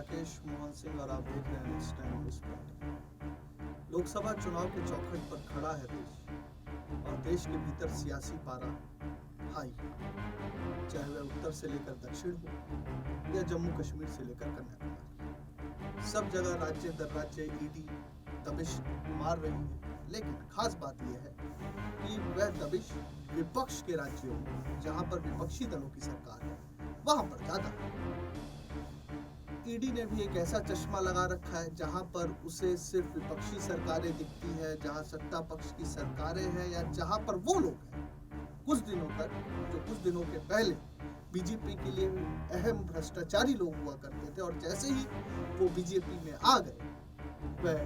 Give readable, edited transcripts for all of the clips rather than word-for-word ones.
राकेश मोहन सिंह और आप देख रहे हैं next time news point. Lok Sabha चुनाव के चौखट पर खड़ा है देश और देश के भीतर सियासी पारा हाई, चाहे वह उत्तर से लेकर दक्षिण हो या जम्मू कश्मीर से लेकर कन्याकुमारी। सब जगह राज्य दर राज्य ईडी दबिश मार रही है, लेकिन खास बात यह है कि वह दबिश विपक्ष के राज्यों में, जहां पर विपक्षी दलों की सरकार है, वहां पर ज्यादा। ईडी ने भी एक ऐसा चश्मा लगा रखा है जहां पर उसे सिर्फ विपक्षी सरकारें दिखती है, जहां सत्ता पक्ष की सरकारें हैं या जहां पर वो लोग हैं कुछ दिनों तक, जो कुछ दिनों के पहले बीजेपी के लिए अहम भ्रष्टाचारी लोग हुआ करते थे और जैसे ही वो बीजेपी में आ गए वह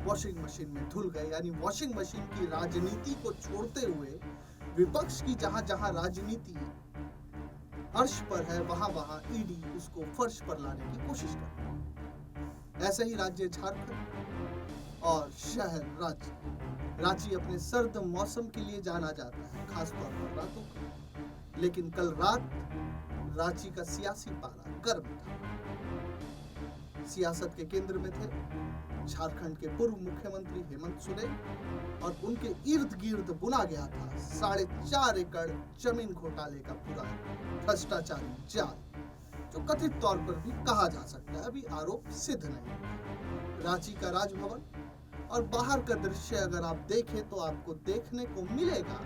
वॉशिंग मशीन में धुल गए। यानी वॉशिंग मशीन की राजनीति को छोड़ते हुए विपक्ष की जहां जहां राजनीति अर्श पर है वहां वहां ईडी उसको फर्श पर लाने की कोशिश कर रही है। ऐसे ही राज्य झारखंड और शहर रांची अपने सर्द मौसम के लिए जाना जाता है, खासतौर पर रातों को। लेकिन कल रात रांची का सियासी पारा गर्म था। सियासत के केंद्र में थे झारखंड के पूर्व मुख्यमंत्री हेमंत सोरेन और उनके इर्द गिर्द बुना गया था 4.5 एकड़ जमीन घोटाले का पूरा भ्रष्टाचारी जाल, जो कथित तौर पर भी कहा जा सकता है, अभी आरोप सिद्ध नहीं। रांची का राजभवन और बाहर का दृश्य अगर आप देखें तो आपको देखने को मिलेगा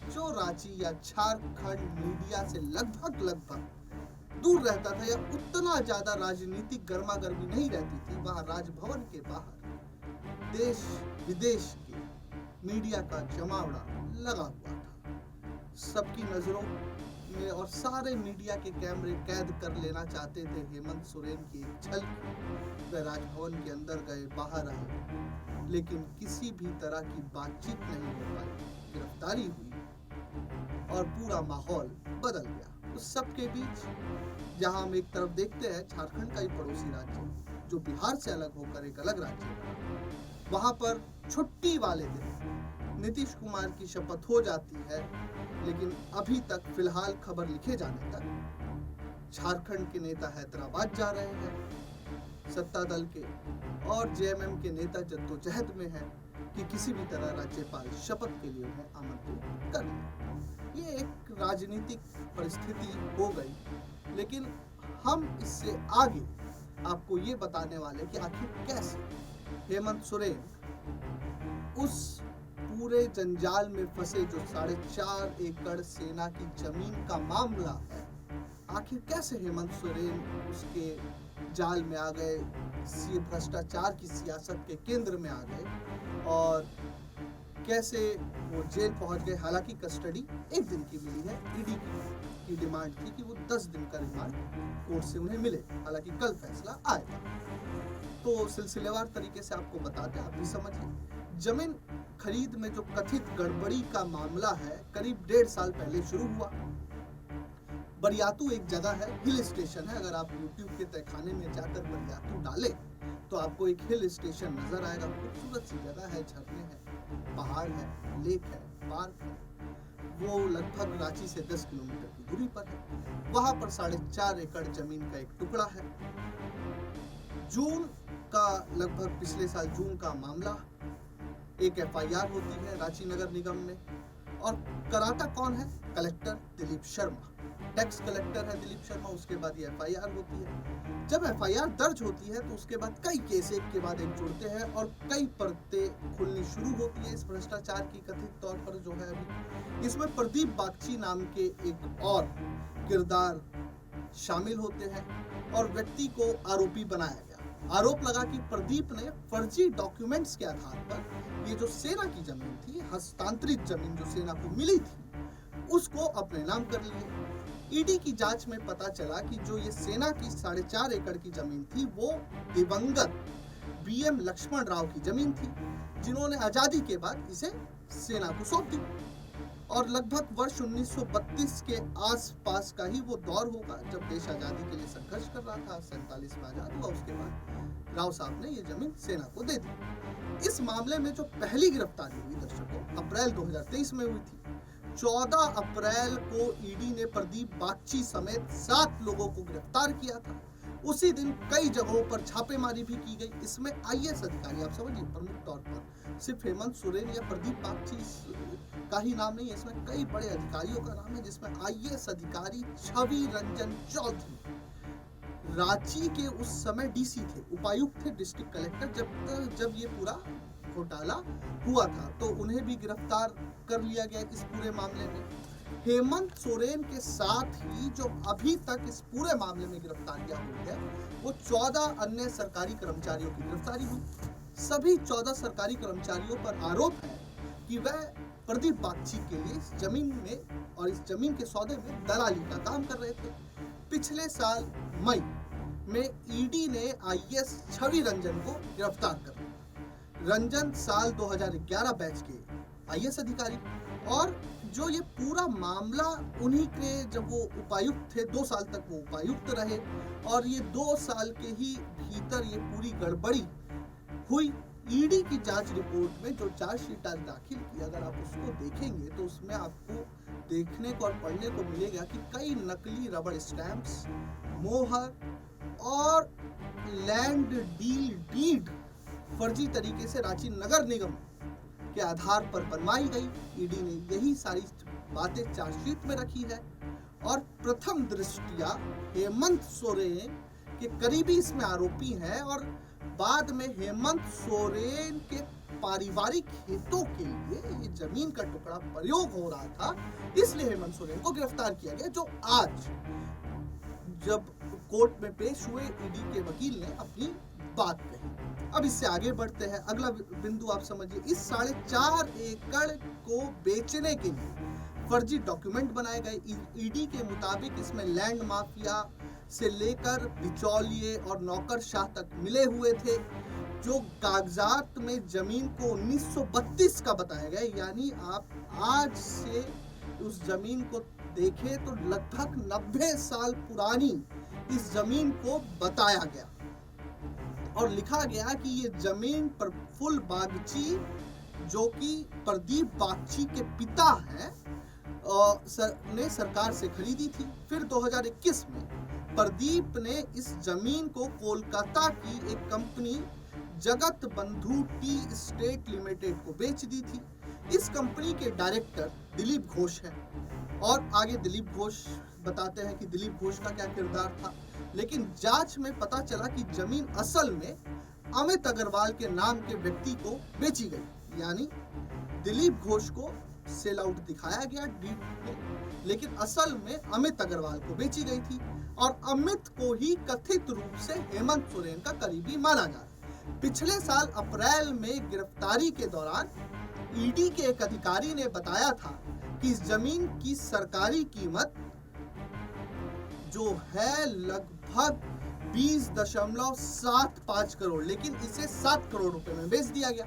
जो रांची या झारखंड मीडिया से लगभग दूर रहता था या उतना ज्यादा राजनीतिक गर्मा गर्मी नहीं रहती थी, वहां राजभवन के बाहर देश विदेश के मीडिया का जमावड़ा लगा हुआ था। सबकी नजरों में और सारे मीडिया के कैमरे कैद कर लेना चाहते थे हेमंत सोरेन की एक झलक। वह राजभवन के अंदर गए, बाहर आए, लेकिन किसी भी तरह की बातचीत नहीं हो पाई। गिरफ्तारी हुई और पूरा माहौल बदल गया। उस सब के बीच जहां हम एक तरफ देखते हैं झारखंड का ही पड़ोसी राज्य जो बिहार से अलग होकर एक अलग राज्य है, वहां पर छुट्टी वाले दिन नीतीश कुमार की शपथ हो जाती है, लेकिन अभी तक फिलहाल खबर लिखे जाने तक झारखंड के नेता हैदराबाद जा रहे हैं। सत्ता दल के और जेएमएम के नेता जद्दोजहद में हैं कि किसी भी तरह राज्यपाल शपथ के लिए उन्हें आमंत्रित कर ले। ये एक राजनीतिक परिस्थिति हो गई, लेकिन हम इससे आगे आपको ये बताने वाले कि आखिर कैसे हेमंत सोरेन उस पूरे जंजाल में फंसे जो 4.5 एकड़ सेना की जमीन का मामला है, आखिर कैसे हेमंत सोरेन उसके जाल में आ गए, भ्रष्टाचार की सियासत के केंद्र में आ गए और कैसे वो जेल पहुंच गए। हालांकि कस्टडी 1 दिन की मिली है, ईडी की डिमांड थी कि वो 10 दिन का रिमांड कोर्ट से उन्हें मिले, हालांकि कल फैसला आएगा। तो सिलसिलेवार तरीके से आपको बताते हैं, आप भी समझिए। जमीन खरीद में जो कथित गड़बड़ी का मामला है करीब 1.5 साल पहले शुरू हुआ। बरियातू एक जगह है, हिल स्टेशन है। अगर आप यूट्यूब के तहखाने में जाकर बरियातू डालें तो आपको एक हिल स्टेशन नजर आएगा। खूबसूरत सी जगह है, झरने हैं, पहाड़ है, लेक है, पार्क है। वो लगभग रांची से 10 किलोमीटर की दूरी पर है। वहां पर 4.5 एकड़ जमीन का एक टुकड़ा है। जून का लगभग पिछले साल जून का मामला, एक एफआईआर होती है रांची नगर निगम में और कराता कौन है? Collector Dilip Sharma, tax collector है दिलीप शर्मा। उसके बाद ये एफआईआर होती है। जब एफआईआर दर्ज होती है तो उसके बाद कई केस एक के बाद एक जुड़ते हैं और कई परतें खुलनी शुरू होती है इस भ्रष्टाचार की कथित तौर पर जो है। अभी इसमें प्रदीप बागची नाम के एक और किरदार शामिल होते हैं और व्यक्ति को आरोपी बनाया गया। आरोप लगा कि प्रदीप ने फर्जी डॉक्यूमेंट्स के आधार पर ये जो सेना की जमीन थी, हस्तांतरित जमीन जो सेना को मिली थी, उसको अपने नाम कर लिए। ईडी की जांच में पता चला कि जो ये सेना की 4.5 एकड़ की जमीन थी वो दिवंगत बीएम लक्ष्मण राव की जमीन थी, जिन्होंने आजादी के बाद इसे सेना को सौंप दी। और लगभग वर्ष 1932 के आसपास का ही वो दौर होगा जब देश आजादी के लिए संघर्ष कर रहा था। 47 में आजाद हुआ, उसके बाद राव साहब ने ये जमीन सेना को दे दी। इस मामले में जो पहली गिरफ्तारी हुई दर्शकों अप्रैल 2023 में हुई थी। 14 अप्रैल को ईडी ने प्रदीप बागची समेत 7 लोगों को गिरफ्तार किया था। उसी दिन कई जगहों पर छापेमारी भी की गई। इसमें आईएएस अधिकारी, आप समझिए, प्रमुख तौर पर सिर्फ हेमंत सोरेन या प्रदीप बागची का ही नाम नहीं है, इसमें कई बड़े अधिकारियों का नाम है, जिसमें आईएएस अधिकारी छवि रंजन चौधरी रांची के उस समय डीसी थे, उपायुक्त थे, डिस्ट्रिक्ट कलेक्टर, जब ये पूरा घोटाला हुआ था, तो उन्हें भी गिरफ्तार कर लिया गया इस पूरे मामले में। हेमंत सोरेन के साथ ही जो अभी तक इस पूरे मामले में गिरफ्तारियां हुई है, वो 14 अन्य सरकारी कर्मचारियों की गिरफ्तारी हुई। सभी 14 सरकारी कर्मचारियों पर आरोप है कि वह प्रदीप बागची के लिए इस जमीन में और इस जमीन के सौदे में दलाली का काम कर रहे थे। पिछले साल मई में ईडी ने आईएएस छवि रंजन को गिरफ्तार कर लिया। रंजन साल 2011 बैच के आईएएस अधिकारी, और जो ये पूरा मामला उन्हीं के, जब वो उपायुक्त थे 2 साल तक वो उपायुक्त रहे, और ये 2 साल के ही भीतर ये पूरी गड़बड़ी हुई। ईडी की जांच रिपोर्ट में जो चार्जशीट आज दाखिल की, अगर आप उसको देखेंगे तो उसमें आपको देखने को और पढ़ने को मिलेगा कि कई नकली रबड़ स्टैंप्स, मोहर और लैंड डीड फर्जी तरीके से रांची नगर निगम के आधार पर बनवाई गई। ईडी ने यही सारी बातें चार्जशीट में रखी है, और प्रथम दृष्टिया हेमंत सोरेन के करीबी इसमें आरोपी हैं, और बाद में हेमंत सोरेन के पारिवारिक हितों के लिए ये जमीन का टुकड़ा प्रयोग हो रहा था, इसलिए हेमंत सोरेन को गिरफ्तार किया गया, जो आज जब कोर्ट में पेश हुए ईडी के वकील ने अपनी बात कही। अब इससे आगे बढ़ते हैं। अगला बिंदु आप समझिए, इस 4.5 एकड़ को बेचने के लिए फर्जी डॉक्यूमेंट बनाए गए। ईडी के मुताबिक इसमें लैंड माफिया से लेकर बिचौलिए और नौकरशाह तक मिले हुए थे। जो कागजात में जमीन को 1932 का बताया गया, यानी आप आज से उस जमीन को देखें तो लगभग 90 साल पुरानी इस जमीन को बताया गया, और लिखा गया कि ये जमीन प्रफुल्ल बागची, जो कि प्रदीप बागची के पिता हैं, ने सरकार से खरीदी थी। फिर 2021 में प्रदीप ने इस जमीन को कोलकाता की एक कंपनी जगत बंधु टी स्टेट लिमिटेड को बेच दी थी। इस कंपनी के डायरेक्टर दिलीप घोष हैं, और आगे दिलीप घोष बताते हैं कि दिलीप घोष का क्या किरदार था। लेकिन जांच में पता चला कि जमीन असल में अमित अग्रवाल के नाम के व्यक्ति को बेची गई, यानी दिलीप घोष को सेल आउट दिखाया गया डीड में, लेकिन असल में अमित अग्रवाल को बेची गई थी, और अमित को ही कथित रूप से हेमंत सोरेन का करीबी माना जा रहा। पिछले साल अप्रैल में गिरफ्तारी के दौरान ईडी के एक अधिकारी ने बताया था कि इस जमीन की सरकारी कीमत जो है लगभग 20.75 करोड़, लेकिन इसे 7 करोड़ रुपए में बेच दिया गया,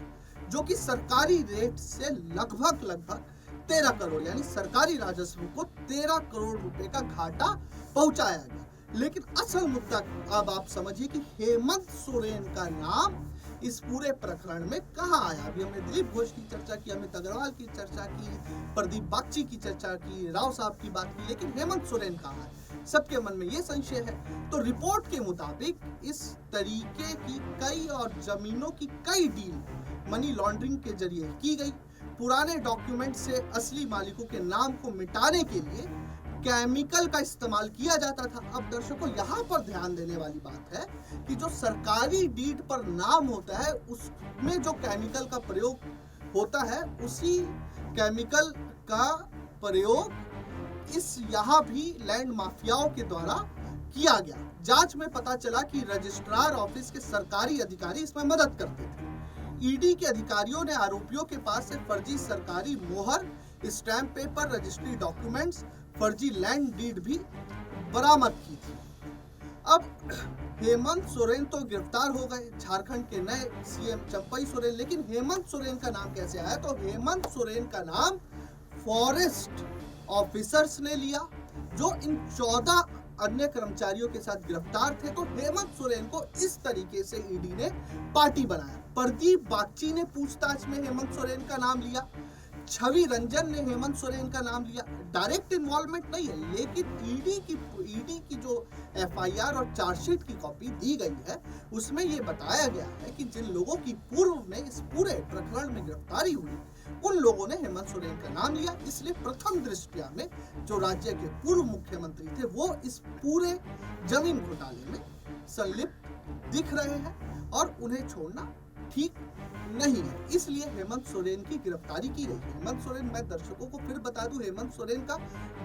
जो कि सरकारी रेट से लगभग 13 करोड़, यानी सरकारी राजस्व को 13 करोड़ रुपए का घाटा पहुंचाया गया। लेकिन असल मुद्दा अब आप समझिए कि हेमंत सोरेन का नाम इस पूरे प्रकरण में कहाँ आया। अभी हमने दिलीप घोष की चर्चा की, अमित अग्रवाल की चर्चा की, प्रदीप बागची की चर्चा की, राव साहब की बात की, लेकिन हेमंत सोरेन कहाँ है, सबके मन में ये संशय है। तो रिपोर्ट के मुताबिक इस तरीके की कई और जमीनों की कई डील मनी लॉन्ड्रिंग के जरिए की गई। पुराने डॉक्यूमेंट से असली मालिकों के नाम को मिटाने के लिए केमिकल का इस्तेमाल किया जाता था। अब दर्शकों, यहाँ पर ध्यान देने वाली बात है कि जो सरकारी डीड पर नाम होता है, उसमें जो केमिकल का प्रयोग होता है, उसी केमिकल का प्रयोग इस यहाँ भी लैंड माफियाओं के द्वारा किया गया। जांच में पता चला कि रजिस्ट्रार ऑफिस के सरकारी अधिकारी इसमें मदद करते थे। ईडी के अधिकारियों ने आरोपियों के पास से फर्जी सरकारी मोहर, स्टैंप पेपर, रजिस्ट्री डॉक्यूमेंट्स, फर्जी लैंड डीड भी बरामद की थी। अब हेमंत सोरेन तो गिरफ्तार हो गए, झारखंड के नए सीएम चंपई सोरेन, लेकिन हेमंत सोरेन का नाम कैसे आया? तो हेमंत सोरेन का नाम फॉरेस्ट ऑफिसर्स ने लिया, जो इन 14 अन्य कर्मचारियों के साथ गिरफ्तार थे। तो हेमंत सोरेन को इस तरीके से ईडी ने पार्टी बनाया। प्रदीप बागची ने पूछताछ में हेमंत सोरेन का नाम लिया छवि रंजन ने हेमंत सोरेन का नाम लिया, डायरेक्ट इन्वॉल्वमेंट नहीं है, लेकिन ईडी की जो एफआईआर और चार्जशीट की कॉपी दी गई है उसमें ये बताया गया है कि जिन लोगों की पूर्व में इस पूरे प्रकरण में गिरफ्तारी हुई उन लोगों ने हेमंत सोरेन का नाम लिया। इसलिए प्रथम दृष्टया में जो राज्य के पूर्व मुख्यमंत्री थे वो इस पूरे जमीन घोटाले में संलिप्त दिख रहे हैं और उन्हें छोड़ना ठीक नहीं है। इसलिए हेमंत सोरेन की गिरफ्तारी की गई। हेमंत सोरेन, मैं दर्शकों को फिर बता दूं, हेमंत सोरेन का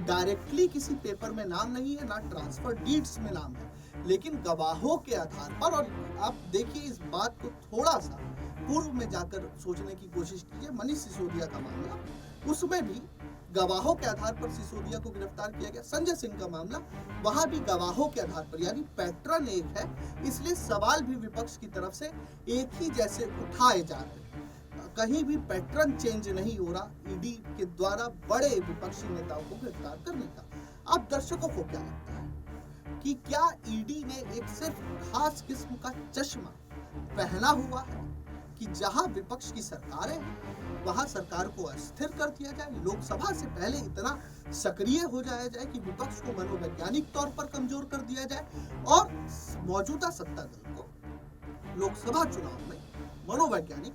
डायरेक्टली किसी पेपर में नाम नहीं है, ना ट्रांसफर डीड्स में नाम है, लेकिन गवाहों के आधार पर, और आप देखिए इस बात को थोड़ा सा पूर्व में जाकर सोचने की कोशिश कीजिए, मनीष सिसोदिया का मामला, उसमें भी गवाहों के आधार पर सिसोदिया को गिरफ्तार किया गया। संजय सिंह का मामला, वहां भी गवाहों के आधार पर, यानी पैटर्न एक है, इसलिए सवाल भी विपक्ष की तरफ से एक ही जैसे उठाए जा रहे हैं। कहीं भी पैटर्न चेंज नहीं हो रहा ईडी के द्वारा बड़े विपक्षी नेताओं को गिरफ्तार करने का। अब दर्शकों को क्या लगता है कि क्या ईडी ने एक सिर्फ खास किस्म का चश्मा पहना हुआ है कि जहां विपक्ष की सरकारें हैं वहां सरकार को अस्थिर कर दिया जाए, लोकसभा से पहले इतना सक्रिय हो जाया जाए कि विपक्ष को मनोवैज्ञानिक तौर पर कमजोर कर दिया जाए और मौजूदा सत्ता दल को लोकसभा चुनाव में मनोवैज्ञानिक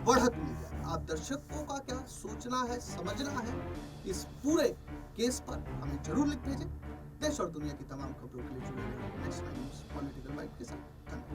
बढ़त मिल जाए। आप दर्शकों का क्या सोचना है, समझना है इस पूरे केस पर, हमें जरूर लिख भेजें। देश और दुनिया की तमाम खबरों के लिए जुड़े रहिए नेक्स्ट टाइम पॉलिटिकल बाइट के साथ। धन्यवाद।